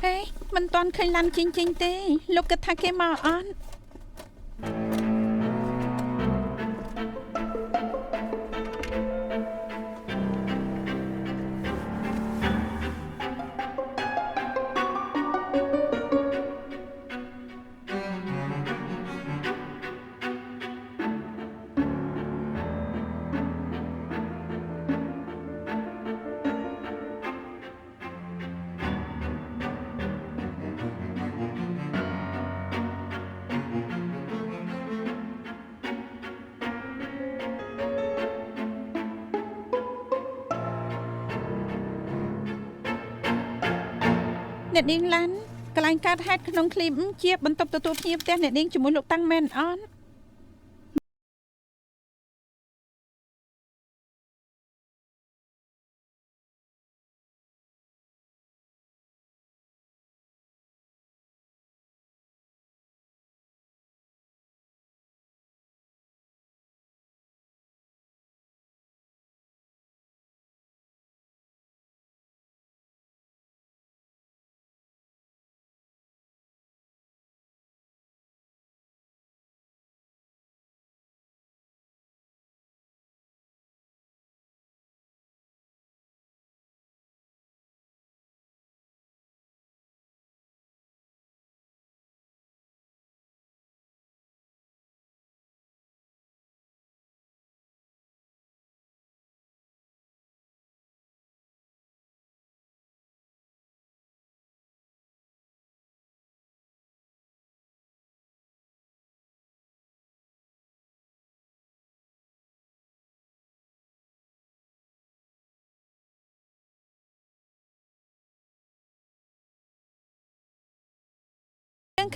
ហេមិនតាន់ឃើញឡានជីងទេលោកគិតថាគេមកអត់ អ្នកនាងឡានកន្លែងកើតហេតុក្នុងឃ្លីបជាបន្ទប់ទទួលភ្ញៀវផ្ទះអ្នកនាងជាមួយលោកតាំងមែនអត់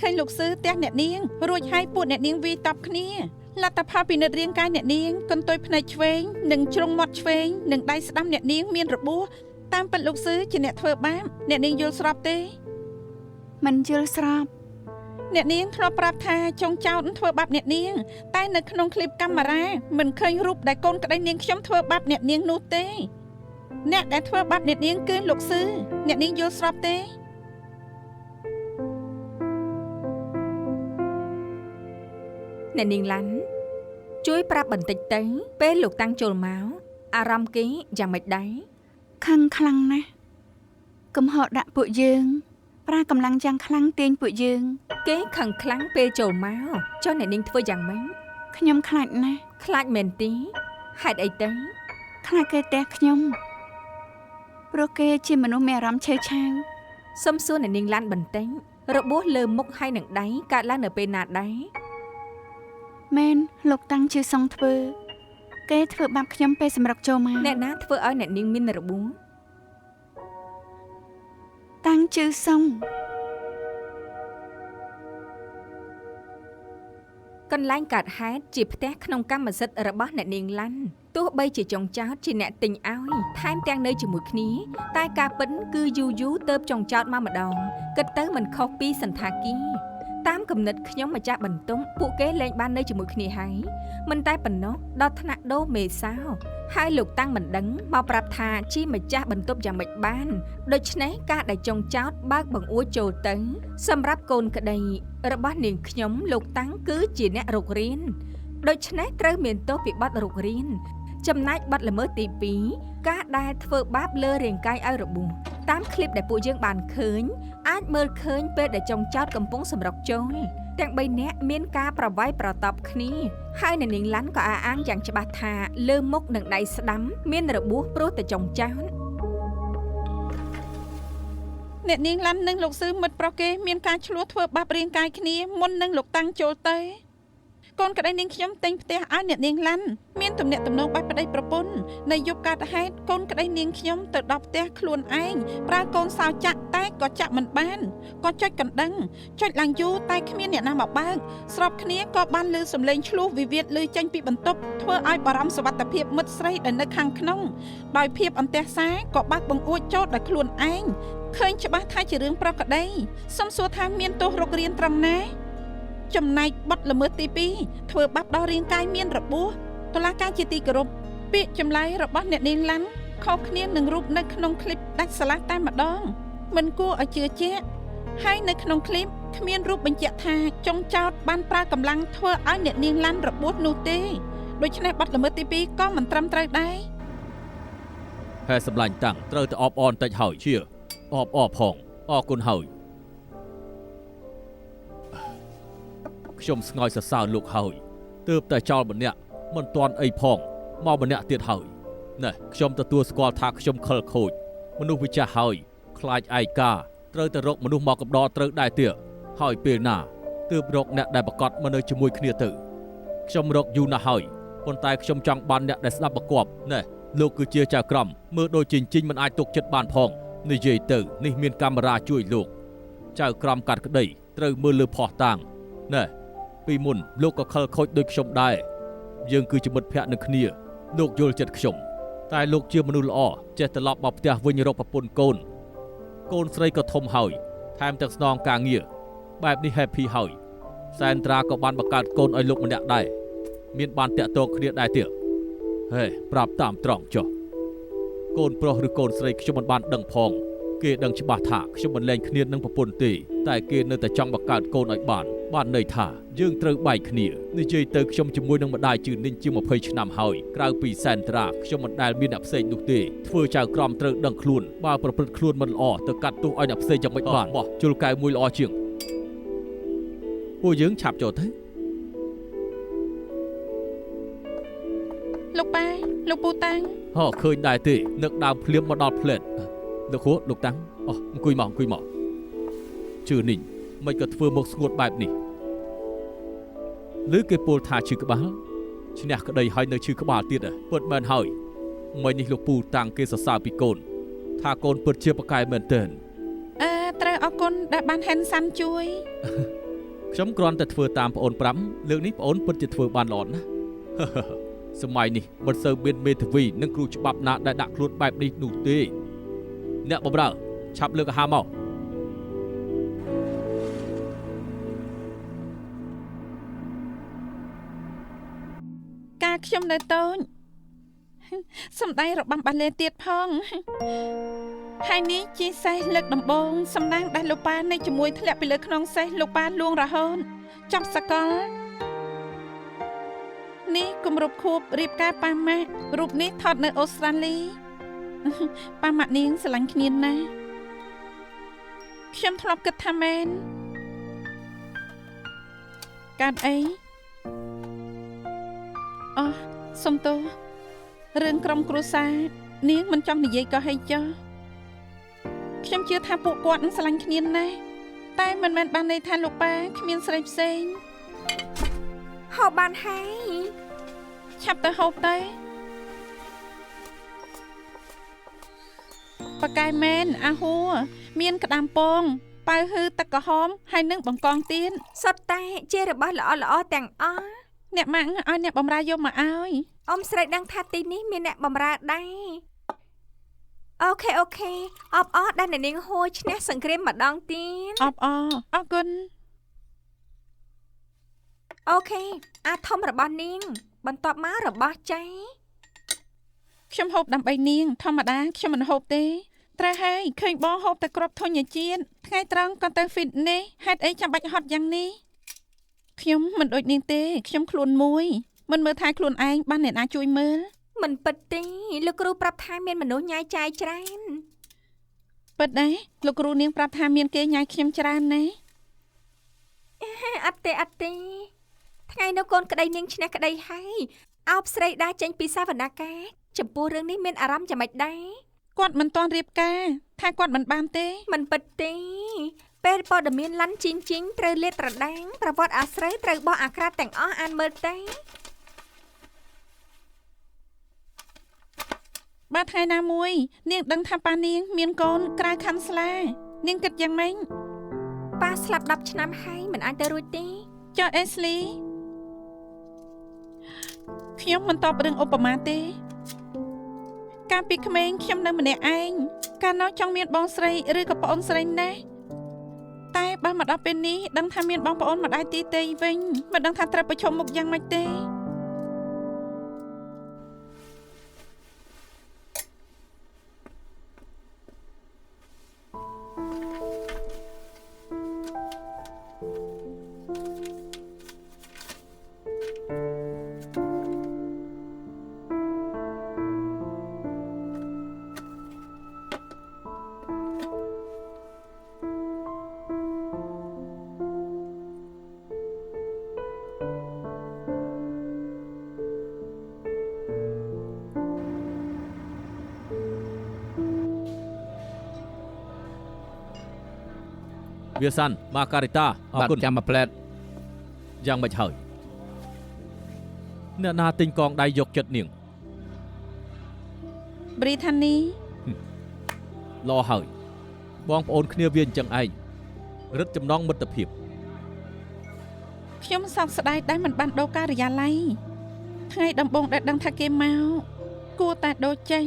ឃើញលោកsưផ្ទះអ្នកនាងរួចហើយពួកអ្នកនាងវាយតប់គ្នាលទ្ធផលពិនិត្យរាងកាយអ្នកនាងកន្ទុយភ្នែកឆ្វេងនិងជ្រុងមាត់ឆ្វេងនិងដៃស្ដាំអ្នកនាងមានរបួសតាមពិតលោកsưជាអ្នកធ្វើបាបអ្នកនាងយល់ស្របទេមិនយល់ស្របអ្នកនាងធ្លាប់ប្រាប់ថាចុងចោតធ្វើបាបអ្នកនាងតែនៅក្នុងឃ្លីបកាមេរ៉ាមិនឃើញរូបដែលកូនក្តីនាងខ្ញុំធ្វើបាបអ្នកនាងនោះទេអ្នកដែលធ្វើបាបអ្នកនាងគឺលោកsưអ្នកនាងយល់ស្របទេអ្នកនាងឡាន់ជួយប្រាប់បន្តិចទៅពេលលោកតាំងចូលមកអារម្មណ៍គេយ៉ាងម៉េចដែរខឹងខ្លាំងណាស់កំហកដាក់ពួកយើងប្រើកម្លាំងយ៉ាងខ្លាំងទាញពួកយើងគេខឹងខ្លាំងពេលចូលមកចុះអ្នកនាងធ្វើយ៉ាងម៉េចខ្ញុំខ្លាចណាស់ខ្លាចមែនទេហេតុអីទៅខ្លាចគេទះខ្ញុំព្រោះគេជាមនុស្សមានអារម្មណ៍ឆេវឆាវសុំសួរអ្នកនាងឡាន់បន្តិចរបួសលើមុខហើយនឹងដៃកើតឡើងនៅពេលណាដែរមែនលោកតាំងជឿសុងធ្វើគេធ្វើបាបខ្ញុំពេលសម្រុកចូលមកអ្នកណាធ្វើឲ្យអ្នកនាងមានរបួសតាំងជឿសុងកន្លែងកើតហេតុជាផ្ទះក្នុងកម្មសិទ្ធិរបស់អ្នកនាងឡាន់ទោះបីជាចុងចោតជាអ្នកទិញឲ្យថែមទាំងនៅជាមួយគ្នាតែការពិតគឺយូរទៅចុងចោតមកម្ដងគិតទៅមិនខុសពីសន្តាគារតាមគំនិតខ្ញុំម្ចាស់បន្ទប់ពួកគេលែងបាននៅជាមួយគ្នាហើយមិនតែប៉ុណ្ណោះដល់ថ្នាក់ដូរមេសោហើយលោកតាំងមិនដឹងមកប្រាប់ថាជាម្ចាស់បន្ទប់យ៉ាងម៉េចបានដូច្នេះការដែលចុងចោតបើកបង្អួចចូលទៅសម្រាប់កូនក្តីរបស់នាងខ្ញុំលោកតាំងគឺជាអ្នករុករៀនដូច្នេះត្រូវមានទោសពីបទរុករៀនចំណែកបទល្មើសទី2ការដែលធ្វើបាបលើរាងកាយឲ្យរបួសតាមឃ្លីបដែលពួកយើងបានឃើញអាចមើលឃើញពេលដែលចុងចោតកំពុងសម្រុកចូលទាំង3នាក់មានការប្រវាយប្រតបគ្នាហើយអ្នកនាងឡាន់ក៏អះអាងយ៉ាងច្បាស់ថាលើមុខនិងដៃស្ដាំមានរបួសព្រោះតែចុងចោតអ្នកនាងឡាន់និងលោកsưមិត្តប្រុសគេមានការឆ្លោះធ្វើបាបរាងកាយគ្នាមុននឹងលោកតាំងចូលទៅ កូនក្តីនាងខ្ញុំទិញផ្ទះឲ្យអ្នកនាងឡាន់មានទំនាក់ទំនងបែបប្តីប្រពន្ធនៅយប់កើតហេតុកូនក្តីនាងខ្ញុំទៅដល់ផ្ទះខ្លួនឯងប្រើកូនសោចាក់តែក៏ចាក់មិនបានក៏ចុចកណ្ដឹងចុចឡើងយូរតែគ្មានអ្នកណាមកបើកស្របគ្នាក៏បានឮសំឡេងឆ្លោះវិវាទឮចេញពីបន្ទប់ធ្វើឲ្យបារម្ភសុវត្ថិភាពមិត្តស្រីដែលនៅខាងក្នុងដោយភាពអន្ទះសារក៏បាក់បង្អួចចូលដោយខ្លួនឯងឃើញច្បាស់ថាជារឿងប្រក្តីសុំសួរថាមានទោសរករៀនត្រង់ណាចំណែកបទល្មើសទី2ធ្វើបាបដល់រាងកាយមានរបួសតុលាការជាទីគោរពពាក្យចម្លើយរបស់អ្នកនាងឡាន់ខុសគ្នានឹងរូបនៅក្នុងคลิปដាច់ស្រឡះតែម្ដងមិនគួរឲ្យជឿជាក់ហើយនៅក្នុងคลิปគ្មានរូបបញ្ជាក់ថាចុងចោតបានប្រើកម្លាំងធ្វើឲ្យអ្នកនាងឡាន់របួសនោះទេដូច្នេះបទល្មើសទី2ក៏មិនត្រឹមត្រូវដែរហេសម្លាញ់តាំងត្រូវតែអបអរបន្តិចហើយជាអបអរផងអរគុណហើយខ្ញុំស្ងើយសរសើរលោកហើយទើបតែចោលម្នាក់មិនទាន់អីផងមកម្នាក់ទៀតហើយណែខ្ញុំទទួលស្គាល់ថាខ្ញុំខិលខូចមនុស្សវិចារហើយខ្លាចឯកាត្រូវតែរកមនុស្សមកកំដរត្រូវដែរទៀតហើយពេលណាទើបរកអ្នកដែលប្រកាសមកនៅជាមួយគ្នាទៅខ្ញុំរកយូរណាស់ហើយប៉ុន្តែខ្ញុំចង់បានអ្នកដែលស្ដាប់ប្រកបណែលោកគឺជាចៅក្រមមើលដូចជីងមិនអាចទុកចិត្តបានផងនិយាយទៅនេះមានកាមេរ៉ាជួយលោកចៅក្រមកាត់ក្តីត្រូវមើលលើផោះតាំងណែពីមុនលោកក៏ខិលខូចដូចខ្ញុំដែរយើងគឺជាមិត្តភក្តិនឹងគ្នាលោកយល់ចិត្តខ្ញុំតែលោកជាមនុស្សល្អចេះត្រឡប់មកផ្ទះវិញរកប្រពន្ធកូនស្រីក៏ធំហើយថែមទាំងស្នងការងារបែបនេះ happy ហើយសែនត្រាក៏បានបង្កើតកូនឲ្យលោកម្នាក់ដែរមានបានតាក់ទងគ្នាដែរទៀតហេប្រាប់តាមត្រង់ចុះកូនប្រុសឬកូនស្រីខ្ញុំមិនបានដឹងផងគេដឹងច្បាស់ថាខ្ញុំមិនលែងគ្នានឹងប្រពន្ធទេតែគេនៅតែចង់បង្កើតកូនឲ្យបានន័យថាយើងត្រូវបែកគ្នានិយាយទៅខ្ញុំជាមួយនឹងម្ដាយជឿនិញជាង20ឆ្នាំហើយក្រៅពីសែនត្រាខ្ញុំមិនដែលមានអ្នកផ្សេងនោះទេធ្វើចៅក្រមត្រូវដឹងខ្លួនបើប្រព្រឹត្តខ្លួនមិនល្អទៅកាត់ទោសឲ្យអ្នកផ្សេងយ៉ាងម៉េចបានបោះជុលកែមួយល្អជាងពួកយើងឆាប់ចូលទៅលោកប៉ាលោកពូតាំងឃើញដែរទេនឹកដើមភ្លាមមកដល់ផ្លែតលោកហួរលោកតាំងអង្គុយមកជឿនិញមិនក៏ធ្វើមកស្ងួតបែបនេះឬគេពោលថាឈឺក្បាលឈ្នះក្តីហើយនៅឈឺក្បាលទៀតពិតមែនហើយមិញនេះលោកពូតាំងគេសរសើរពីកូនថាកូនពិតជាប្រកែមែនទែនត្រូវអរគុណដែលបានហែនសាន់ជួយខ្ញុំគ្រាន់តែធ្វើតាមប្អូន5លើកនេះប្អូនពិតជាធ្វើបានល្អណាស់សម័យនេះមិនសូវមានមេធាវីនិងគ្រូច្បាប់ណាដែលដាក់ខ្លួនបែបនេះនោះទេអ្នកបម្រើឆាប់លើកអាហារមកការខ្ញុំនៅតូចសំដែងរបាំបាលេទៀតផងហើយនេះជាសេះលើកដំបងសំណាងដែលលោកប៉ានៅជាមួយធ្លាក់ពីលើខ្នងសេះលោកប៉ាលួងរហូតចាប់សកលនេះគម្រប់ខួបរៀបការប៉ាម៉ាក់រូបនេះថតនៅអូស្ត្រាលីប៉ាម៉ាក់នាងស្រឡាញ់គ្នាណាស់ខ្ញុំធ្លាប់គិតថាមែនកើតអីសុំទោសរឿងក្រុមគ្រួសារនាងមិនចង់និយាយក៏ហីចុះខ្ញុំជឿថាពួកគាត់នឹងស្រឡាញ់គ្នាណាស់តែមិនមែនបានន័យថាលោកប៉ាគ្មានស្រីផ្សេងហូបបានហើយឆាប់ទៅហូបទៅប៉ាកែមែនអាហួរមានក្តាមពងប៉ៅហឺទឹកក្រហមហើយនឹងបង្កងទៀតសុទ្ធតែជារបស់ល្អទាំងអស់អ្នកម៉ាក់ឲ្យអ្នកបំរើយកមកឲ្យអ៊ំស្រីដឹងថាទីនេះមានអ្នកបំរើដែរអូខេអបអរដែលអ្នកនាងហួរឈ្នះសង្គ្រាមម្ដងទៀតអរគុណអូខេអាធំរបស់នាងបន្ទាប់មករបស់ចៃខ្ញុំហូបដើម្បីនាងធម្មតាខ្ញុំមិនហូបទេត្រូវហើយឃើញបងហូបតែគ្រាប់ធញ្ញជាតិថ្ងៃត្រង់ក៏ទៅ fitness ហេតុអីចាំបាច់ហត់យ៉ាងនេះខ្ញុំមិនដូចនាងទេខ្ញុំខ្លួនមួយមិនមើលថែខ្លួនឯងបានអ្នកណាជួយមើលមិនពិតទេលោកគ្រូប្រាប់ថាមានមនុស្សញ៉ាយចាយច្រើនពិតដែរលោកគ្រូនាងប្រាប់ថាមានគេញ៉ាយខ្ញុំច្រើនណាស់អត់ទេថ្ងៃនោះកូនក្តីនាងឈ្នះក្តីហើយអោបស្រីដើរចេញពីសាវណ្ណការចំពោះរឿងនេះមានអារម្មណ៍យ៉ាងម៉េចដែរគាត់មិនទាន់រៀបការថាគាត់មិនបានទេមិនពិតទេ ពេលព័ត៌មានឡាន់ជីងត្រូវលាតត្រដាងប្រវត្តិអាស្រូវត្រូវបោះអាក្រាតទាំងអស់អានមើលទៅ បើថ្ងៃណាមួយនាងដឹងថាប៉ានាងមានកូនក្រៅខាងស្លានាងគិតយ៉ាងម៉េច ប៉ាស្លាប់10ឆ្នាំហើយមិនអាចទៅរួចទេ ចុះអេស្លីខ្ញុំមិនតបរឿងឧបមាទេកាលពីក្មេងខ្ញុំនៅម្នាក់ឯងកាលនោះចង់មានបងស្រីឬក៏ប្អូនស្រីណាស់តែបើមកដល់ពេលនេះដឹងថាមានបងប្អូនម្ដាយទីទេវិញមិនដឹងថាត្រូវប្រឈមមុខយ៉ាងម៉េចទេ វាសាន់ម៉ាការីតាអរគុណចាំមួយផ្លែតយ៉ាងមិនហើយអ្នកណាទិញកងដៃយកចិត្តនាង ប្រីថានី ល្អហើយបងប្អូនគ្នាវាអញ្ចឹងឯងរឹតចំណងមិត្តភាព ខ្ញុំសោកស្ដាយដែលមិនបានដូរការិយាល័យថ្ងៃដំបូងដែលដឹងថាគេមកគួរតែដូរចេញ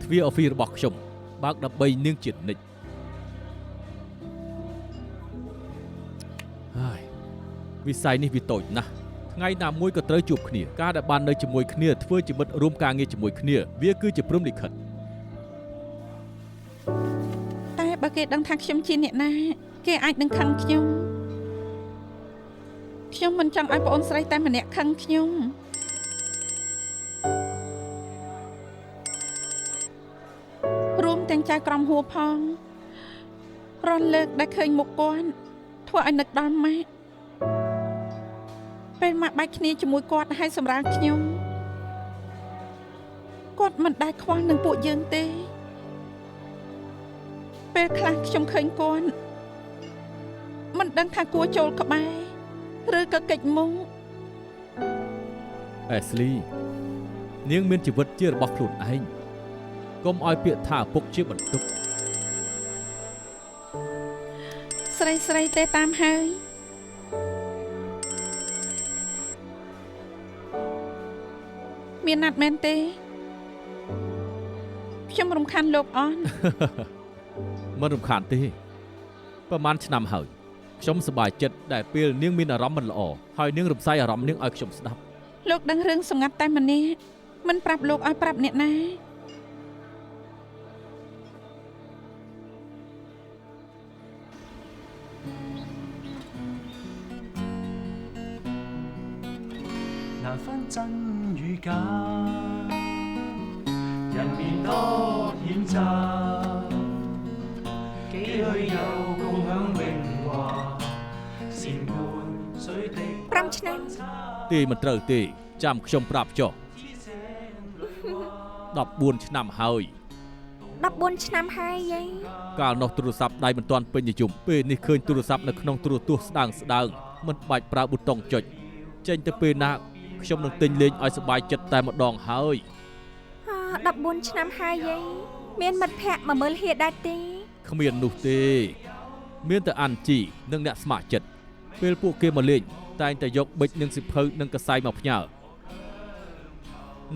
ទ្វារអហ្វីរបស់ខ្ញុំបើកដើម្បីនាងជាតិនិច្ចហើយវិស័យនេះវាតូចណាស់ថ្ងៃណាមួយក៏ត្រូវជួបគ្នាការដែលបាននៅជាមួយគ្នាធ្វើជាមិត្តរួមការងារជាមួយគ្នាវាគឺជាព្រំលិខិត តែបើគេដឹងថាខ្ញុំជាអ្នកណាគេអាចនឹងខឹងខ្ញុំខ្ញុំមិនចង់ឲ្យប្អូនស្រីតែម្នាក់ខឹងខ្ញុំរួមទាំងចៅក្រមហួរផងរស់លើកដែលឃើញមុខគាត់ធ្វើឲ្យនឹកដល់ម៉ាក់ពេលម៉ាក់បាច់គ្នាជាមួយគាត់ឲ្យសម្រាប់ខ្ញុំគាត់មិនដែលខ្វល់នឹងពួកយើងទេពេលខ្លះខ្ញុំឃើញគាត់មិនដឹងថាគួរចូលក្បែរឬក៏កិច្ចមុខ អេស្លីនាងមានជីវិតជារបស់ខ្លួនឯងកុំឲ្យពាក្យថាឪពុកជាបន្ទុក ស្រីស្រីទេតាមហើយមានណាត់មែនទេខ្ញុំរំខានលោកអន មិនរំខានទេប្រហែលឆ្នាំហើយខ្ញុំសប្បាយចិត្តដែលពេលនាងមានអារម្មណ៍មិនល្អហើយនាងរំសាយអារម្មណ៍នាងឲ្យខ្ញុំស្ដាប់ លោកដឹងរឿងសម្ងាត់តែម្នាក់មិនប្រាប់លោកឲ្យប្រាប់អ្នកណា 難分真與假，人面多險詐，幾許有共享榮華，善伴水滴5ឆ្នាំ ទេមិនត្រូវទេចាំខ្ញុំប្រាប់ចុះ14ឆ្នាំហើយ 14ឆ្នាំហើយយាយ កាលនោះទូរស័ព្ទដៃមិនទាន់ពេញនិយមពេលនេះឃើញទូរស័ព្ទនៅក្នុងទូរទស្សន៍ស្ដើងមិនបាច់ប្រើប៊ូតុងចុចចេញទៅពេលណាខ្ញុំនឹងទិញលេងឲ្យសប្បាយចិត្តតែម្ដងហើយ 14ឆ្នាំហើយយាយមានមិត្តភ័ក្តិមកមើលហៀដែរទេ គ្មាននោះទេមានតែអាន់ជីនិងអ្នកស្ម័គ្រចិត្តពេលពួកគេមកលេងតែងតែយកប៊ិចនិងសិភៅនិងកសែងមកផ្ញើ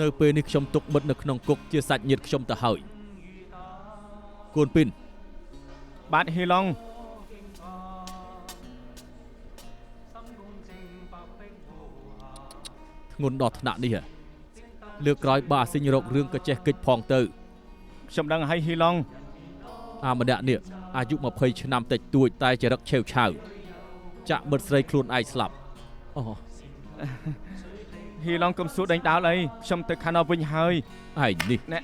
នៅពេលនេះខ្ញុំទុកមិត្តនៅក្នុងគុកជាសាច់ញាតិខ្ញុំទៅហើយកូនពីន បាទហ៊ីឡុង ធ្ងន់ដល់ថ្នាក់នេះលើកក្រោយបាស៊ីញរករឿងក៏ចេះកិច្ចផងទៅ ខ្ញុំដឹងហើយហ៊ីឡុង អាម្នាក់នេះអាយុ20ឆ្នាំតិចតួចតែចរិតឆេវឆាវចាក់មិត្តស្រីខ្លួនឯងស្លាប់អូ ហ៊ីឡុងកុំសួរដេញដោលអីខ្ញុំទៅខាងនោះវិញហើយ ឯងនេះ ណែ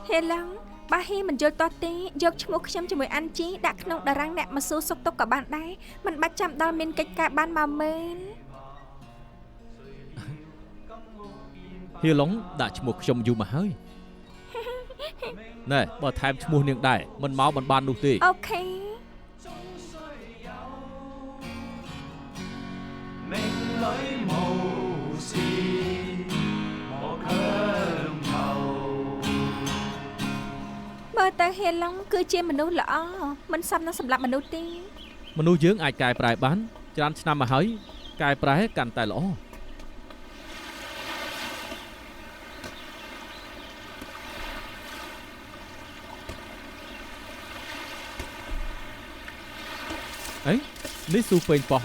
ហេឡង់បើហ៊ីមិនយល់តោះទេយកឈ្មោះខ្ញុំជាមួយអាន់ជីដាក់ក្នុងតារាងអ្នកមកសួរសុខទុក្ខក៏បានដែរមិនបាច់ចាំដល់មានកិច្ចការបានមកមើល ហៀឡុងដាក់ឈ្មោះខ្ញុំយូរមកហើយ ណែបើថែមឈ្មោះនាងដែរមិនមកមិនបាននោះទេ អូខេ 命里無事莫強求。 បើតើហេឡុងគឺជាមនុស្សល្អមិនសមនឹងសម្រាប់មនុស្សទេ មនុស្សយើងអាចកែប្រែបានច្រើនឆ្នាំមកហើយកែប្រែកាន់តែល្អអីនេះស៊ូពេញប៉ោះ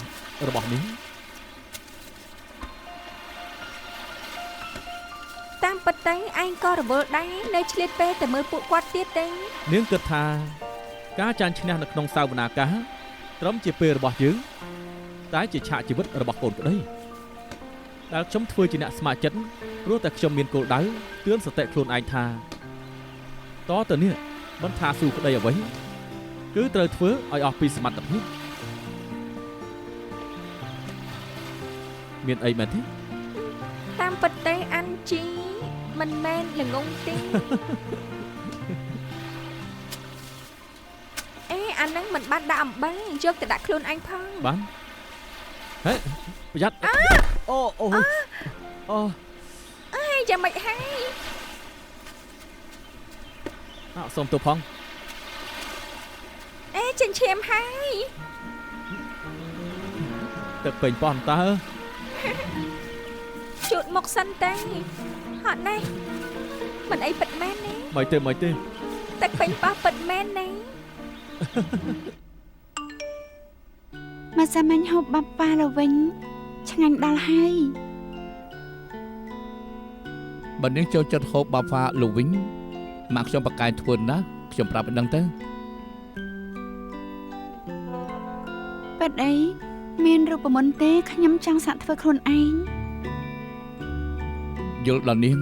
របស់នេះ តាមពិតទៅឯងក៏រវល់ដែរនៅឆ្លៀតពេលតែមើលពួកគាត់ទៀតទេ នាងគិតថាការចាញ់ឈ្នះនៅក្នុងសាវនាកាត្រឹមជាពេលរបស់យើងតែជាឆាកជីវិតរបស់កូនក្តីដែលខ្ញុំធ្វើជាអ្នកស្ម័គ្រចិត្តព្រោះតែខ្ញុំមានគោលដៅទឿនសតិខ្លួនឯងថាតទៅនេះមិនថាស៊ូក្តីអ្វីគឺត្រូវធ្វើឲ្យអស់ពីសមត្ថភាពមានអីមែនទេ តាមពិតទៅអាន់ជីមិនមែនល្ងងទេ អេអាហ្នឹងមិនបានដាក់អំបិលយកទៅដាក់ខ្លួនឯងផង បានហេប្រយ័ត្នអូអូអូ អេយ៉ាងម៉េចហើយ សូមទោសផង អេចិញ្ចៀមហើយ ទឹកពេញប៉ោះតើ ជូតមកសិនទេហត់ណាស់មិនអីពិតមែនទេ មិនទេ ទឹកពេញប៉ះពិតមែនទេ មកសាមាញ់ហូបបាប់ប៉ាទៅវិញឆ្ងាញ់ដល់ហើយ បើនាងចូលចិត្តហូបបាហ្វាលោកវិញមកខ្ញុំបកកាយធ្វើណាខ្ញុំប្រាប់ឲ្យដឹងទៅ ប៉ិតអីមានរូបមន្តទេខ្ញុំចង់សាក់ធ្វើខ្លួនឯង យល់ដល់នាង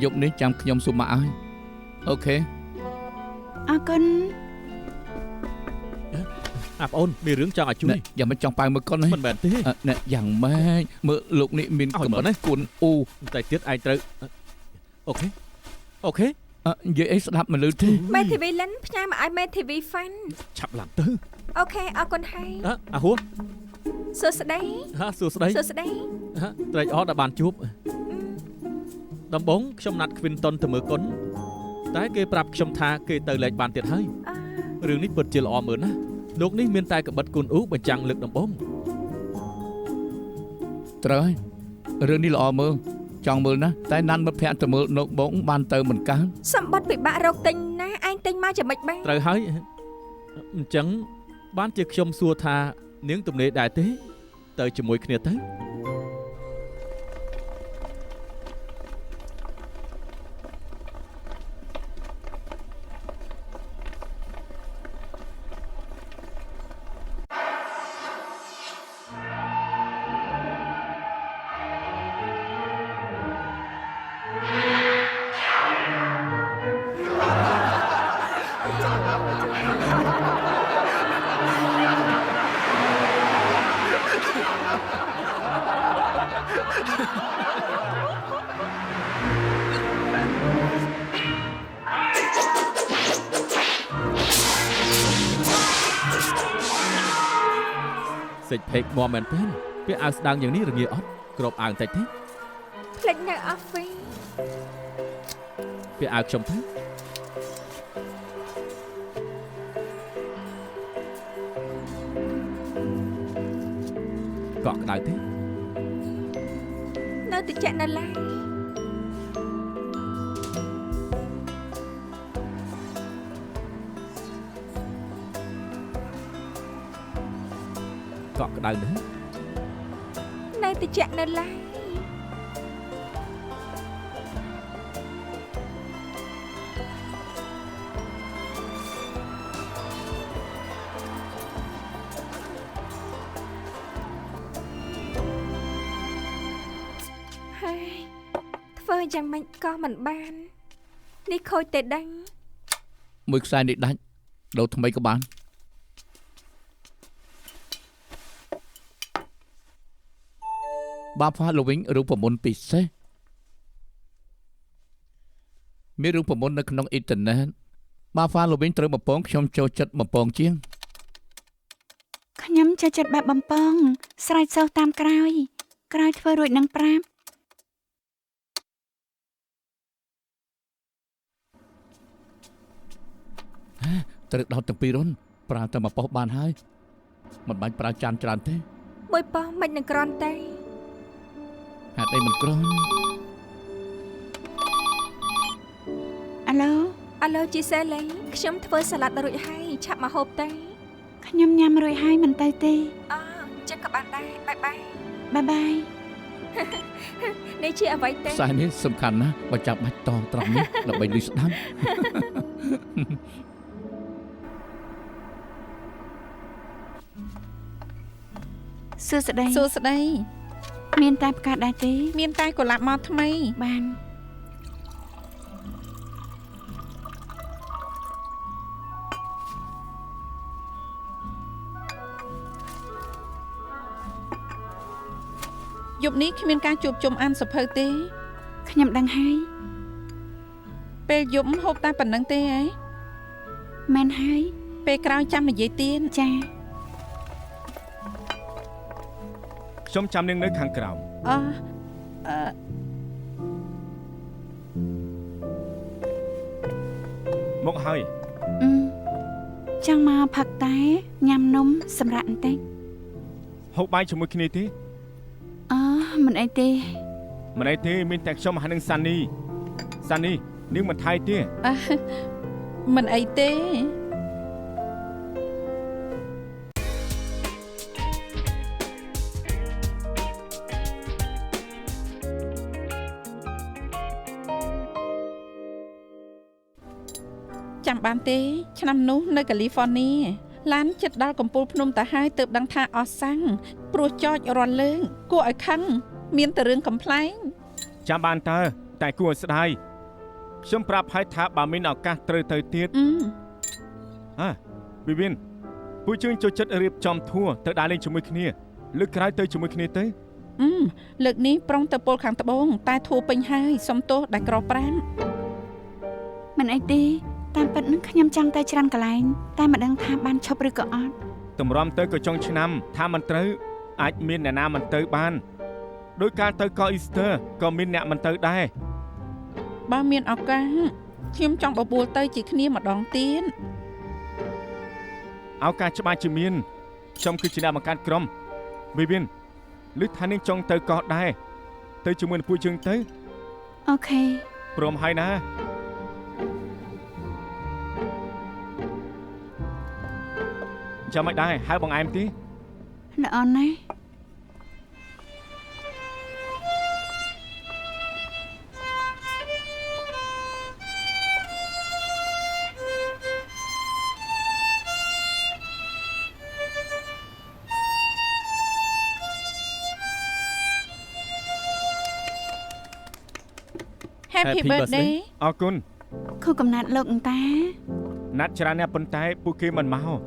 យប់នេះចាំខ្ញុំសុំមកឲ្យអូខេ អរគុណ បងអូនមានរឿងចង់ឲ្យជួយ យ៉ាងមិនចង់ប៉ៅមើលកុនទេ មិនមែនទេ ណែយ៉ាងម៉េចមើលលោកនេះមានកម្រិតគួនអ៊ូ តែទៀតឯងត្រូវអូខេ និយាយអីស្ដាប់មិនលឺទេ មេធីវីលិនផ្ញើមកឲ្យមេធីវីហ្វាន់ ឆាប់ឡើងទៅ អូខេអរគុណហើយ អាហួរ សួស្ដី សួស្ដី សួស្ដី ត្រេកអរដែលបានជួបដំបងខ្ញុំណាត់ Quinton ទៅមើលកុនតែគេប្រាប់ខ្ញុំថាគេទៅលេខបានទៀតហើយ អឺ រឿងនេះពិតជាល្អមើលណាស់លោកនេះមានតែក្បិតគុនអ៊ូបញ្ចាំងលើកដំបង ត្រូវហើយរឿងនេះល្អមើលចង់មើលណាតែណាន់មិត្តភក្តិទៅមើលនៅបងបានទៅមិនកើត សម្បត្តិពិបាករកទិញណាឯងទិញមកយ៉ាងម៉េចបាន ត្រូវហើយអញ្ចឹងបានជាខ្ញុំសួរថានាងទំនេរដែរទេទៅជាមួយគ្នាទៅ សេចភេកមកមែនទេពាក់អាវស្ដាងយ៉ាងនេះរងាអត់ក្របអាវបន្តិចទេ ភ្លេចនៅអស់វិញ ពាក់អាវខ្ញុំទៅកក់ក្ដៅទេ នៅតិចនៅឡើយ កក់ក្ដៅណាស់ នៅតិចនៅឡើយ ហើយធ្វើយ៉ាងម៉េចក៏មិនបាននេះខូចតែដេញ មួយខ្សែនេះដាច់ដូរថ្មីក៏បានបាហ្វាលោកវិញរូបមន្តពិសេស មានរូបមន្តនៅក្នុងអ៊ីនធឺណិតបាហ្វាលោកវិញត្រូវបំពងខ្ញុំចូលចិត្តបំពងជាង ខ្ញុំចូលចិត្តបែបបំពងស្រែកសូរតាមក្រោយធ្វើរួចនឹងប្រាប់ ត្រូវដោតទាំងពីររុនប្រើតែមកប៉ោះបានហើយមិនបាច់ប្រើចានច្រើនទេ មួយប៉ោះមិននឹងក្រន់ទេ ហេតុអីមិនក្រន់ អាឡូជីសេលីខ្ញុំធ្វើសាឡាត់រួចហើយឆាប់មកហូបទេ ខ្ញុំញ៉ាំរួចហើយមិនទៅទេ អូចឹងក៏បានដែរបាយ បាយ នេះជាអ្វីទេ ខ្សែនេះសំខាន់ណាស់បើចាប់បាច់តត្រង់នេះដើម្បីលឺស្ដាប់ សួស្ដី សួស្ដី មានតែផ្កាដែរទេ មានតែកុលាបមកថ្មី បាន យប់នេះគ្មានការជួបជុំអានសភៅទេ ខ្ញុំដឹងហើយ ពេលយប់ហូបតែប៉ុណ្្នឹងទេហ៎ មែនហើយ ពេលក្រោយចាំនិយាយទៀត ចា ខ្ញុំចាំនាងនៅខាងក្រោម អឺ មកហើយ ចង់មកផឹកតែញ៉ាំនំសម្រាប់បន្តិច ហូបបាយជាមួយគ្នាទេ មិនអីទេ មិនអីទេមានតែខ្ញុំហើយនឹងសានីនាងមិនថៃទេ មិនអីទេ ចាំបានទេឆ្នាំនោះនៅកាលីហ្វ័រញ៉ាឡានចិត្តដល់កំពូលភ្នំតាហើយទើបដឹងថាអស់សាំងព្រោះចោចរាន់លើងគួរឲ្យខឹងមានតែរឿងកំ pl ែង ចាំបានតើតែគួរឲ្យស្ដាយខ្ញុំប្រាប់ឲ្យថាបើមានឱកាសត្រូវទៅទៀតវិវិនពួកយើងចូលចិត្តរៀបចំធัวទៅដើរលេងជាមួយគ្នាលើកក្រោយទៅជាមួយគ្នាទៅ លើកនេះប្រុងទៅពលខាងត្បូងតែធួពេញហើយសុំទោសដែលក្រប្រាំ មិនអីទេតាមពិតនឹងខ្ញុំចង់ទៅច្រើនកន្លែងតែមិនដឹងថាបានឈប់ឬក៏អត់ តម្រាំទៅក៏ចុងឆ្នាំថាមិនត្រូវអាចមានអ្នកណាមិនទៅបានដោយការទៅកោអ៊ីស្ទ័រក៏មានអ្នកមិនទៅដែរ បើមានឱកាសខ្ញុំចង់បបួលទៅជាគ្នាម្ដងទៀត ឱកាសច្បាស់ជាមានខ្ញុំគឺជាអ្នកបង្កើតក្រុមវិវិនឬថានាងចង់ទៅកោដែរទៅជាមួយនឹងពួកយើងទៅ អូខេ ព្រមហើយណាចាំមិនដែរហើយបងអែមទេ ល្អណាស់ Happy birthday អរគុណ ខួបកំណត់លោកអង្តា ណាត់ច្រើនណាស់ប៉ុន្តែពួកគេមិនមក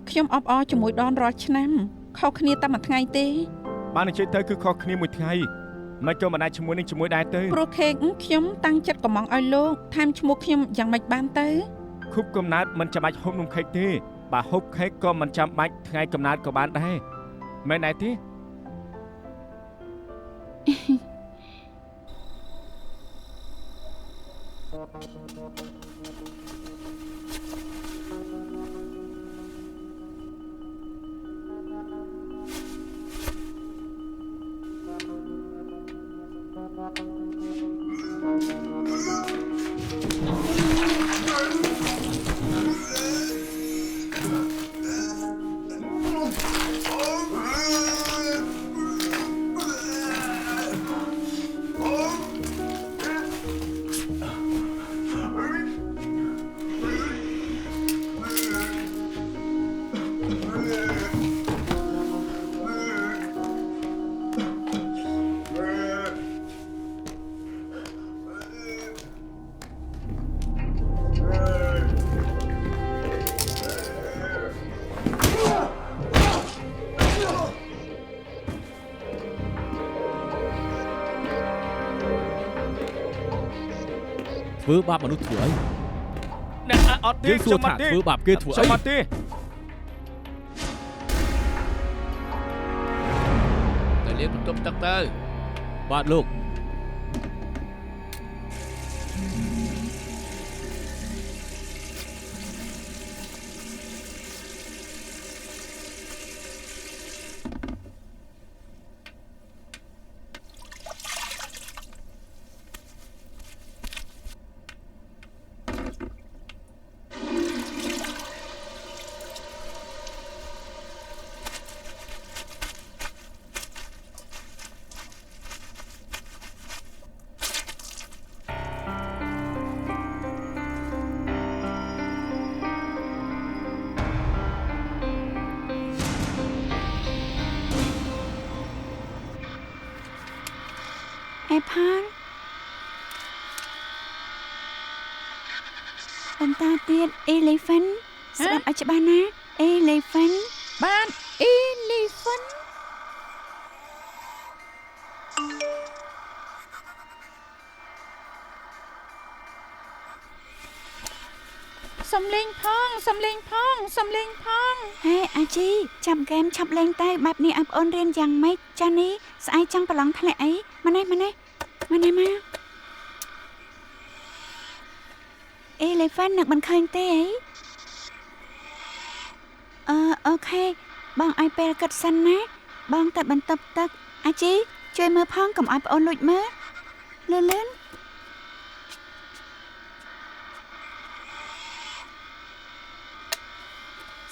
ខ្ញុំអបអរជាមួយដនរាល់ឆ្នាំខុសគ្នាតែមួយថ្ងៃទេ បាននិយាយទៅគឺខុសគ្នាមួយថ្ងៃមិនក៏មិនអាចជាមួយនឹងជាមួយដែរទៅ ព្រោះខេកខ្ញុំតាំងចិត្តកំងឲ្យលោកថែមឈ្មោះខ្ញុំយ៉ាងម៉េចបានទៅ ខូបកំណើតមិនចាំបាច់ហូបនំខេកទេបើហូបខេកក៏មិនចាំបាច់ថ្ងៃកំណើតក៏បានដែរមែនដែរទេ អ ធ្វើបាបមនុស្សធ្វើអី អ្នកអត់ទេ យើងសួរថាធ្វើបាបគេធ្វើអី ខ្ញុំអត់ទេ ទៅលាងបន្ទប់ទឹកទៅ បាទលោក អេផានបន្តទៀត elephant ស្ដាប់ឲ្យច្បាស់ណា elephant បាន elephant សំលេងផងសំលេងផងសំលេងផង ហេអាជីចាប់ហ្គេមឆាប់លេងទៅបែបនេះឲ្យប្អូនរៀនយ៉ាងម៉េចចានេះស្អែកចង់ប្រឡងធ្លាក់អីម៉ណេះមក elephant នឹកមិនឃើញទេអីអូខេបងឲ្យពេលគិតសិនណាបងទៅបន្ទប់ទឹកអាជីជួយមើលផងកុំឲ្យប្អូនលួចមើលលឿន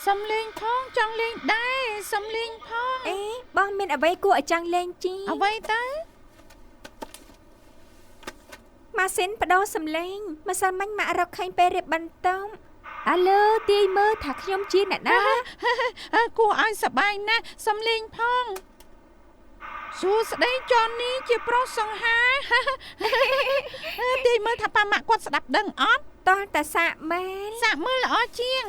សំលេងផងចង់លេងដែរសំលេងផង អេបងមានអ្វីគួរឲ្យចង់លេងជី អ្វីទៅ ម៉ាស៊ីនបដូរសំឡេងម្សិលមិញម៉ាក់រកឃើញពេលរៀបបន្ទប់អាលើទាយមើលថាខ្ញុំជាអ្នកណា គួរឲ្យសប្បាយណាស់សំលេងផងសួស្ដីចននេះជាប្រុសសង្ហា ទាយមើលថាប៉ាម៉ាក់គាត់ស្ដាប់ដឹងអត់ តោះតែសាកមែន សាកមើលល្អជាង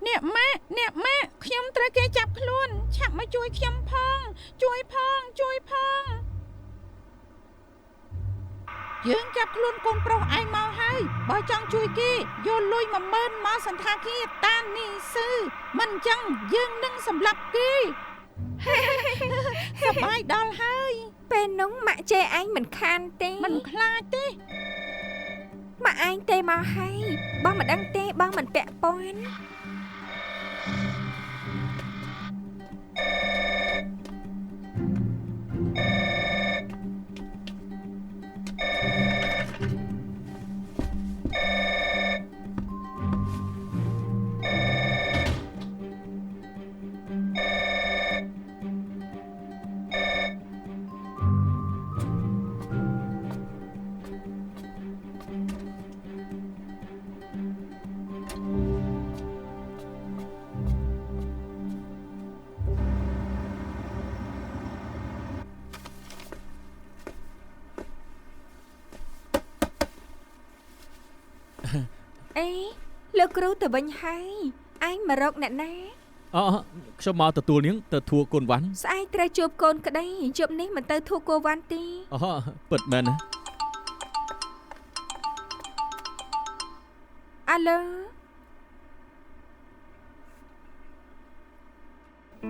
អ្នកម៉ាក់ខ្ញុំត្រូវគេចាប់ខ្លួនឆាប់មកជួយខ្ញុំផងជួយផងយើងចាប់ខ្លួនកូនប្រុសឯងមកហើយបើចង់ជួយគេយកលុយ10000មកសន្តាគារតាននេះស៊ឺមិនអញ្ចឹងយើងនឹងសម្លាប់គេ សប្បាយដល់ហើយ ពេលនោះម៉ាក់ចេឯងមិនខានទេ មិនខ្លាចទេ ម៉ាក់ឯងទេមកហើយបងមិនដឹងទេបងមិនពាក់ព័ន្ធ អេលោកគ្រូទៅវិញហើយឯងមករកអ្នកណា ខ្ញុំមកទទួលនាងទៅធួកូនវ៉ាន់ ស្អែកត្រូវជួបកូនក្តីជប់នេះមិនទៅធូកូវ៉ាន់ទេ ពិតមែនណា អាឡូ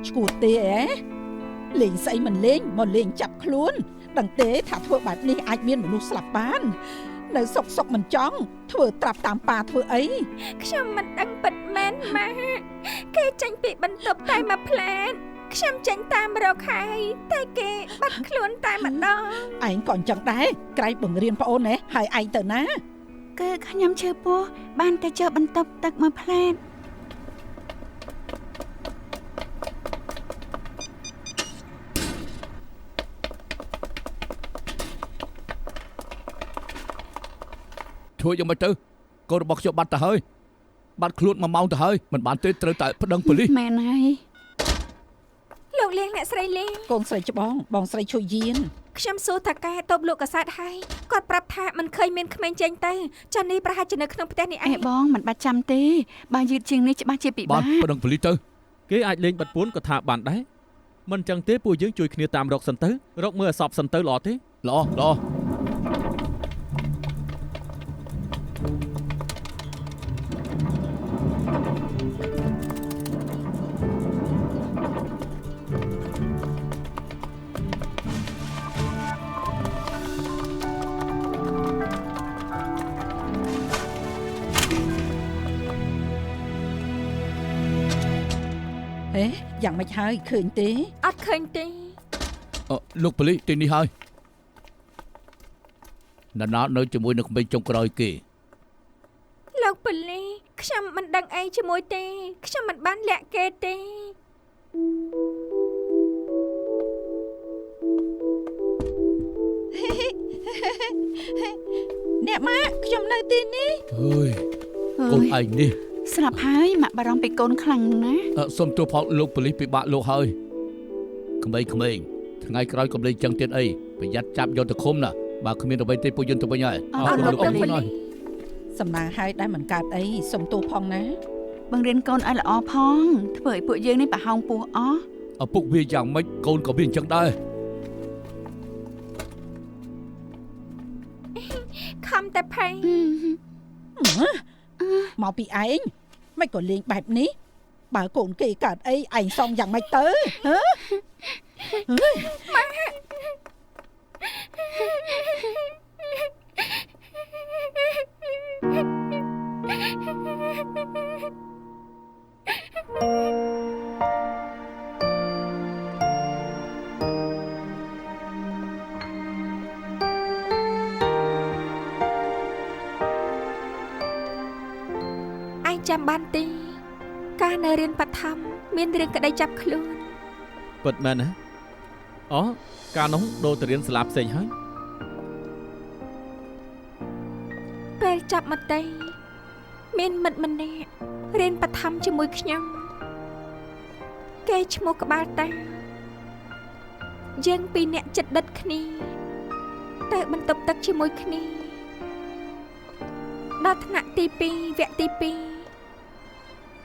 ឈួតទេអេលេងស្អីមិនលេងមកលេងចាប់ខ្លួនដឹងទេថាធ្វើបែបនេះអាចមានមនុស្សស្លាប់បាននៅសុកមិនចង់ធ្វើត្រាប់តាមប៉ាធ្វើអី ខ្ញុំមិនដឹងពិតមែនម៉ាគេចាញ់ពីបន្ទប់តែមួយផ្លែតខ្ញុំចាញ់តាមរកហើយតែគេបាត់ខ្លួនតែម្ដង ឯងក៏អញ្ចឹងដែរក្រែងបង្រៀនប្អូនណាហើយឯងទៅណា គឺខ្ញុំឈឺពោះបានតែចុះបន្ទប់ទឹកមួយផ្លែត ធ្វើយ៉ាងម៉េចទៅកូនរបស់ខ្ញុំបាត់ទៅហើយបាត់ខ្លួន1ម៉ោងទៅហើយមិនបានទេត្រូវតែប្តឹងប៉ូលីស មែនហើយ លោកលៀងអ្នកស្រីលៀង កូនស្រីច្បងបងស្រីជួយយាន ខ្ញុំសួរថាកែតបលោកកសែតហើយគាត់ប្រាប់ថាមិនឃើញមានក្មេងចេញទៅចានេះប្រហែលជានៅក្នុងផ្ទះនេះឯ អេ ង បងមិនបាច់ចាំទេបើយឺតជាងនេះច្បាស់ជាពិ បា បា ន ក ប្តឹងប៉ូលីសទៅ គេអាចលេងបាត់ពួនក៏ថាបានដែរ មិនចឹងទេពួកយើងជួយគ្នាតាមរកសិនទៅរកមើលអសពសិនទៅល្អទេ ល្អ ហេយ៉ាងម៉េចហើយឃើញទេ អត់ឃើញទេ លោកប៉ូលីសទីនេះហើយណាស់នៅជាមួយនឹងក្មេងចុងក្រោយគេ លោកប៉ូលីសខ្ញុំមិនដឹងអីជាមួយទេខ្ញុំមិនបានលាក់គេទេ អ្នកម៉ាក់ខ្ញុំនៅទីនេះ អើយកូនឯងនេះ ស្លាប់ហើយម៉ាក់បារម្ភពីកូនខ្លាំងណាស់ សុំទោសផងលោកប៉ូលីសពិបាកលោកហើយក្មេងៗថ្ងៃក្រោយកុំលេងចឹងទៀតអីប្រយ័ត្នចាប់យកទៅឃុំណាបើគ្មានអ្វីទេពួកយើងទៅវិញហើយ អរគុណលោកប៉ូលីស សំណាងហើយដែលមិនកើតអីសុំទោសផងណា បង្រៀនកូនឲ្យល្អផងធ្វើឲ្យពួកយើងនេះប្រហោងពោះអស់ ឪពុកវាយ៉ាងម៉េចកូនក៏វាអញ្ចឹងដែរ ខំតែភ័យ មកពីឯងមិនក៏លេងបែបនេះបើកូនគេកើតអីឯងសងយ៉ាងម៉េចទៅហ៎ ចាំបានទេការនៅរៀនបឋមមានរឿងក្តីចាប់ខ្លួន ពិតមែនណាអូកាលនោះដូរទៅរៀនសាលាផ្សេងហើយ ពេលចាប់មកទេមានមិត្តម្នាក់រៀនបឋមជាមួយខ្ញុំគេឈ្មោះក្បាលតាយើងពីរនាក់ចិត្តដិតគ្នាទៅបន្ទប់ទឹកជាមួយគ្នាដល់ថ្នាក់ទី2វគ្គទី2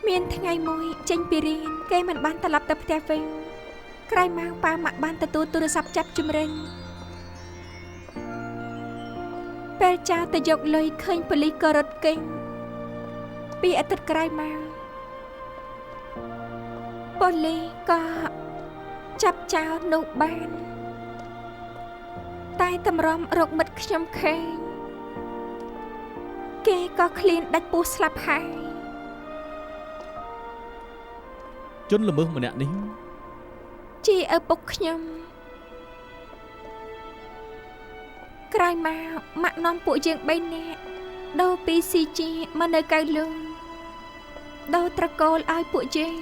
មានថ្ងៃមួយចេញពីរៀនគេមិនបានត្រឡប់ទៅផ្ទះវិញក្រោយមកប៉ាម៉ាក់បានទទួលទូរស័ព្ទចាប់ជំរិញពេលចៅទៅយកលុយឃើញប៉ូលីសក៏រត់គេញពីអាទិត្យក្រោយមកប៉ូលីសក៏ចាប់ចៅនោះបានតែតម្រាំរកមិត្តខ្ញុំឃើញគេក៏ឃ្លានដាច់ពោះស្លាប់ហើយ ជនល្មើសម្នាក់នេះ ជាឪពុកខ្ញុំក្រោយមកម៉ាក់នាំពួកយើង3នាក់ដូរពី CG មកនៅកៅលូដូរត្រកូលឲ្យពួកយើង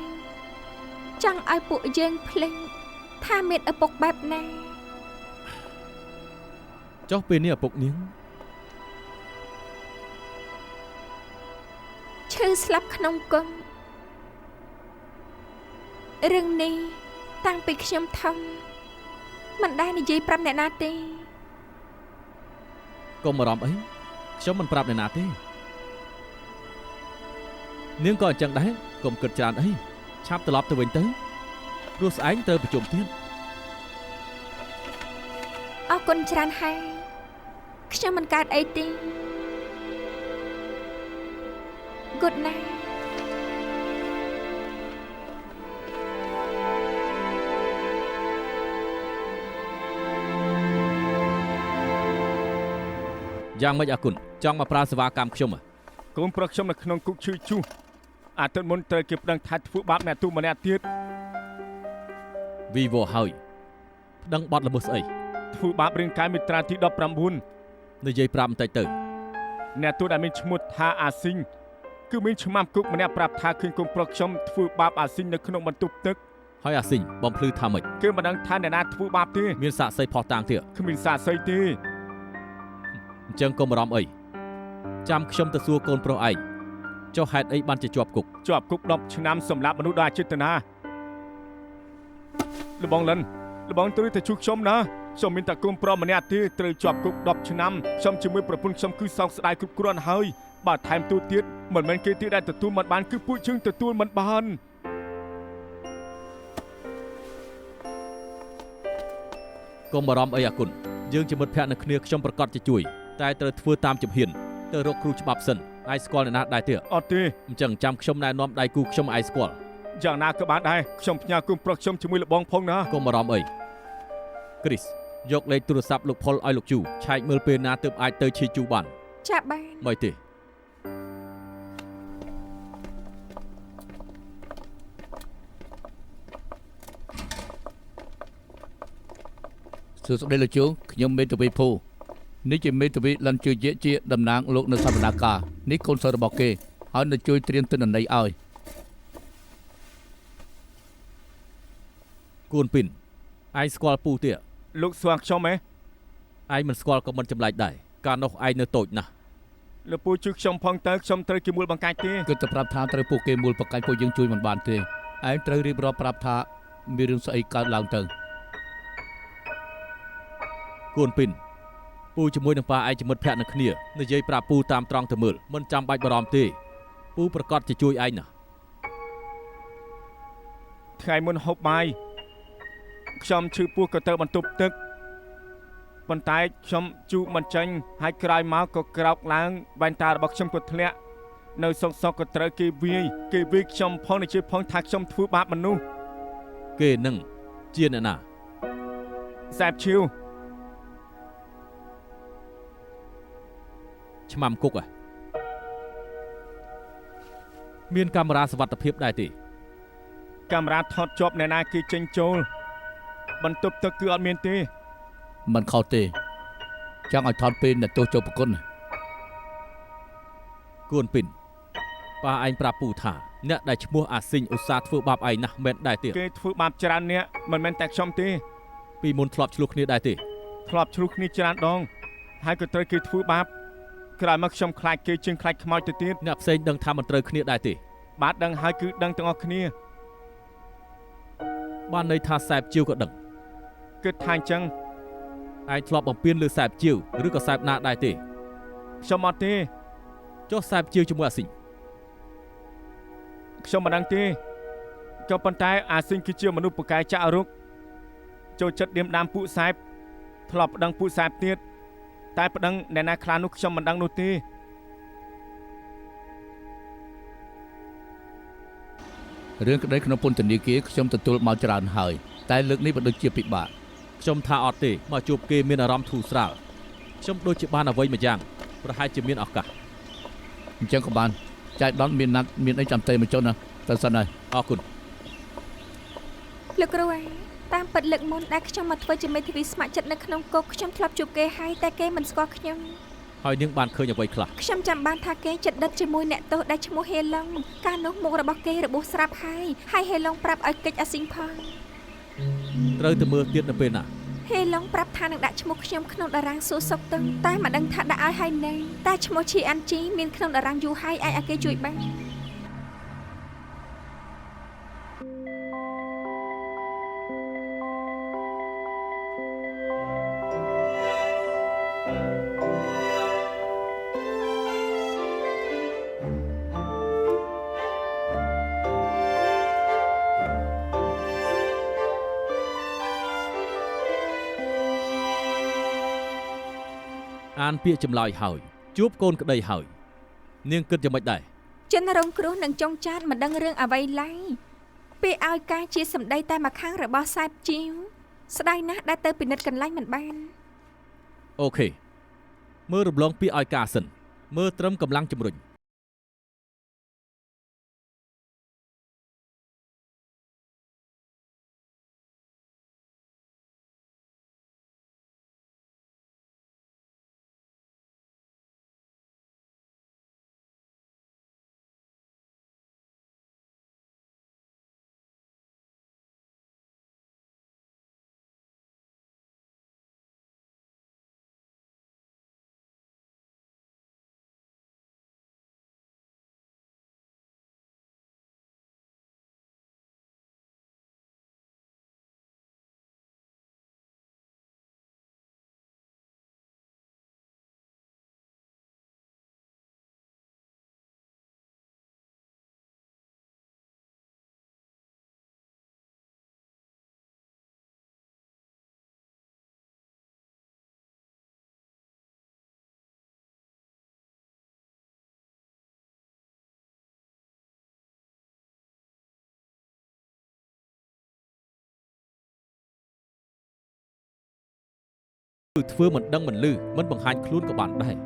ចង់ឲ្យពួកយើងភ្លេចថាមានឪពុកបែបណា ចុះពេលនេះឪពុកនាង ឈឺស្លាប់ក្នុងគុំរឿងនេះតាំងពីខ្ញុំធំមិនដែលនិយាយប្រាប់អ្នកណាទេ កុំអារម្មណ៍អីខ្ញុំមិនប្រាប់អ្នកណាទេនាងក៏អញ្ចឹងដែរកុំគិតច្រើនអីឆាប់ត្រឡប់ទៅវិញទៅព្រោះស្អែកត្រូវប្រជុំទៀត អរគុណច្រើនហើយខ្ញុំមិនកើតអីទេ Good night យ៉ាងម៉េចអគុណចង់មកប្រើសេវាកម្មខ្ញុំ កូនប្រុសខ្ញុំនៅក្នុងគុកឈឺជុះអាទិត្យមុនត្រូវគេប្តឹងថាធ្វើបាបអ្នកទូម្នាក់ទៀត វីវហើយប្តឹងបទល្មើសស្អី ធ្វើបាបរាងកាយមាត្រាទី19 និយាយប្រាប់បន្តិចទៅ អ្នកទូដែលមានឈ្មោះថាអាស៊ីងគឺមានឆ្មាំគុកម្នាក់ប្រាប់ថាឃើញកូនប្រុសខ្ញុំធ្វើបាបអាស៊ីងនៅក្នុងបន្ទប់ទឹក ហើយអាស៊ីងបំភ្លឺថាម៉េច គឺមិនដឹងថាអ្នកណាធ្វើបាបទេ មានសាក្សីផុសតាងទៀត គ្មានសាក្សីទេ អញ្ចឹងកុំអារម្មណ៍អីចាំខ្ញុំទៅសួរកូនប្រុសឯងចុះហេតុអីបានជាជាប់គុក ជាប់គុក10ឆ្នាំសម្រាប់មនុស្សដោយអចេតនាលបងលិនលបងត្រូវតែជួបខ្ញុំណាខ្ញុំមានតែកូនប្រុសម្នាក់ទេត្រូវជាប់គុក10ឆ្នាំខ្ញុំជាមួយប្រពន្ធខ្ញុំគឺសោកស្ដាយគ្រប់គ្រាន់ហើយបើថែមទូទៀតមិនមែនគេទៀតដែលទទួលមិនបានគឺពួកយើងទទួលមិនបាន កុំបារម្ភអីអាគុណយើងជាមិត្តភក្តិនឹងគ្នាខ្ញុំប្រកាសជាជួយតែត្រូវធ្វើតាមជំហានទៅរកគ្រូច្បាប់សិនឯងស្គាល់អ្នកណាដែរទៀត អត់ទេ អញ្ចឹងចាំខ្ញុំណែនាំដៃគូខ្ញុំឯងស្គាល់ យ៉ាងណាក៏បានដែរខ្ញុំផ្ញើគុំប្រុសខ្ញុំជាមួយលបងផងណា កុំបារម្ភអី Chris យកលេខទូរស័ព្ទលោកផុលឲ្យលោកជូឆែកមើលពេលណាទើបអាចទៅឈីជូបាន ចាបាន មិនទេ សួស្តីលោកជូខ្ញុំមេធាវីភូនេះជាមេធាវីលន់ជួយជាតំណាងលោកនៅសវនាការនេះកូនសិស្សរបស់គេហើយនៅជួយត្រៀមទិន្នន័យឲ្យ គួនពីនឯងស្គាល់ពូទៀត លោកស្វាខ្ញុំហ៎ ឯងមិនស្គាល់ក៏មិនចម្លែកដែរកាលនោះឯងនៅតូចណាស់ លោកពូជួយខ្ញុំផងទៅខ្ញុំត្រូវគេមូលបង្កាច់ទេ គិតតែប្រាប់ថាត្រូវពួកគេមូលប្រកាច់ពួកយើងជួយមិនបានទេឯងត្រូវរៀបរាប់ប្រាប់ថាមានរឿងស្អីកើតឡើងទៅ គួនពីនពូជាមួយនឹងប៉ាឯងជាមិត្តភក្តិនឹងគ្នានិយាយប្រាប់ពូតាមត្រង់ទៅមើលមិនចាំបាច់បារម្ភទេពូប្រកាសជាជួយឯងណា ថ្ងៃមុនហូបបាយខ្ញុំឈឺពោះក៏ទៅបន្ទប់ទឹកប៉ុន្តែខ្ញុំជូមិនចាញ់ហើយក្រោយមកក៏ក្រោកឡើងវ៉ែនតារបស់ខ្ញុំក៏ធ្លាក់នៅសុកក៏ត្រូវគេវាយខ្ញុំផងនិយាយផងថាខ្ញុំធ្វើបាបមនុស្ស គេនឹងជាអ្នកណា សែបឈីវ ឆ្មាំគុកមានកាមេរ៉ាសុវត្ថិភាពដែរទេ កាមេរ៉ាថតជាប់អ្នកណាគេចេញចូលបន្ទប់ទឹកគឺអត់មានទេ មិនខុសទេចង់ឲ្យថតពេលអ្នកទោសចូលប្រគុណ គួនពីនប៉ាឯងប្រាប់ពូថាអ្នកដែលឈ្មោះអាស៊ីងឧស្សាហ៍ធ្វើបាបឯងណាស់មែនដែរទៀត គេធ្វើបាបច្រើនអ្នកមិនមែនតែខ្ញុំទេ ពីមុនធ្លាប់ឆ្លោះគ្នាដែរទេ ធ្លាប់ឆ្លុះគ្នាច្រើនដងហើយក៏ត្រូវគេធ្វើបាបក្រោយមកខ្ញុំខ្លាចគេជាងខ្លាចខ្មោចទៅទៀត អ្នកផ្សេងដឹងថាមិនត្រូវគ្នាដែរទេ បាទដឹងហើយគឺដឹងទាំងអស់គ្នា បានន័យថាសែបជាវក៏ដឹង គិតថាអញ្ចឹង ឯងធ្លាប់បំពេញលើសែបជាវឬក៏សែបណាដែរទេ ខ្ញុំអត់ទេ ចុះសែបជាវជាមួយអាស៊ីង ខ្ញុំមិនដឹងទេក៏ប៉ុន្តែអាស៊ីងគឺជាមនុស្សពូកែចាក់រុកចូលចិត្តឌៀមដាមពួកសែបធ្លាប់ប្តឹងពួកសែបទៀតតែប្តឹងអ្នកណាខ្លះនោះខ្ញុំមិនដឹងនោះទេ រឿងក្តីក្នុងពន្ធនាគារខ្ញុំទទួលមកច្រើនហើយតែលើកនេះមិនដូចជាពិបាក ខ្ញុំថាអត់ទេមកជួបគេមានអារម្មណ៍ធូរស្រាលខ្ញុំដូចជាបានអ្វីមួយយ៉ាងប្រហែលជាមានឱកាស អញ្ចឹងក៏បានចៃដន្យមានណាត់មានអីចាំទេមកចុះណាទៅសិនហើយ អរគុណ លោកគ្រូឯងតាមពិតលើកមុនដែលខ្ញុំមកធ្វើជាមេធាវីស្ម័គ្រចិត្តនៅក្នុងគុកខ្ញុំធ្លាប់ជួបគេហើយតែគេមិនស្គាល់ខ្ញុំ ហើយនាងបានឃើញអ្វីខ្លះ ខ្ញុំចាំបានថាគេចិត្តដិតជាមួយអ្នកទោសដែលឈ្មោះហេឡុងកាលនោះមុខរបស់គេរបួសស្រាប់ហើយហេឡុងប្រាប់ឲ្យកិច្ចអាស៊ីងផង ត្រូវទៅមើលទៀតនៅពេលណា ហេឡុងប្រាប់ថានឹងដាក់ឈ្មោះខ្ញុំក្នុងតារាងសួរសុខទុក្ខតែមិនដឹងថាដាក់ឲ្យហើយណីតែឈ្មោះឈីអាន់ជីមានក្នុងតារាងយូរហើយអាចឲ្យគេជួយបានអានពាក្យចម្លើយហើយជួបកូនក្តីហើយនាងគិតយ៉ាងម៉េចដែរ ជនរងគ្រោះនឹងចុងចាតមិនដឹងរឿងអ្វីឡើយពេលឲ្យការជាសម្ដីតែមួយខាងរបស់សែបជាវស្ដាយណាស់ដែលទៅពិនិត្យកន្លែងមិនបាន អូខេមើលរំលងពាក្យឲ្យការសិនមើលត្រឹមកម្លាំងជំរុញ ធ្វើមិនដឹងមិនលឺមិនបង្ហាញខ្លួនក៏បានដែរ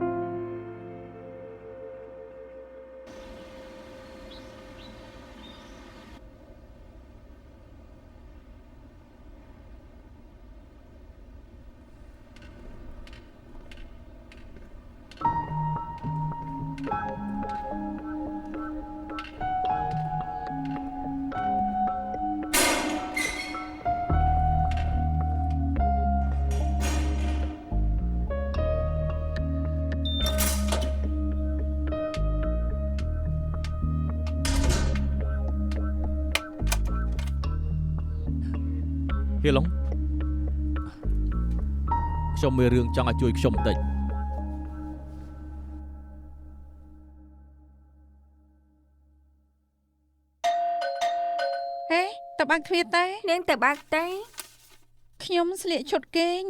ហេឡុងខ្ញុំមានរឿងចង់ឲ្យជួយខ្ញុំបន្តិច ហេតើបើកទ្វារទេ នាងទៅបើកទេ ខ្ញុំស្លៀកឈុតគេង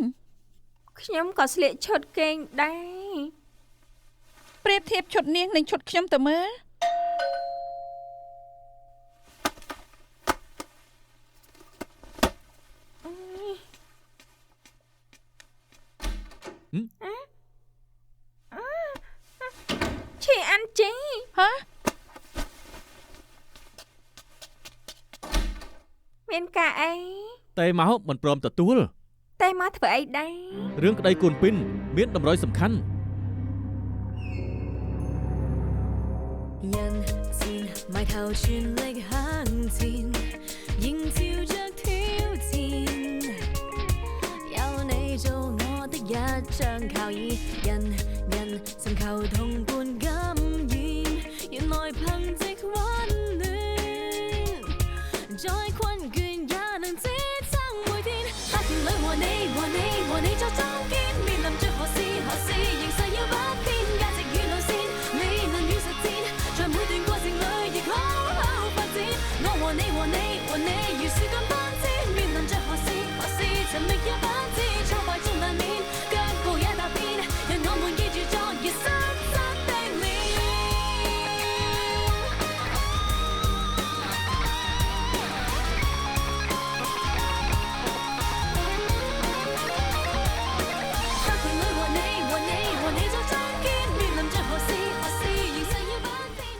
ខ្ញុំក៏ស្លៀកឈុតគេងដែរ ប្រៀបធៀបឈុតនាងនិងឈុតខ្ញុំទៅមើល ឈីអាន់ជី ហ៎ មានការអី តែមកមិនព្រមទទួល តែមកធ្វើអីដែរ រឿងក្តីកូនពីនមានតម្រុយសំខាន់ 人戰，埋頭全力向前，迎照着挑戰。有你做我的一張靠椅，人人尋求同伴感染，原來憑藉溫暖，在。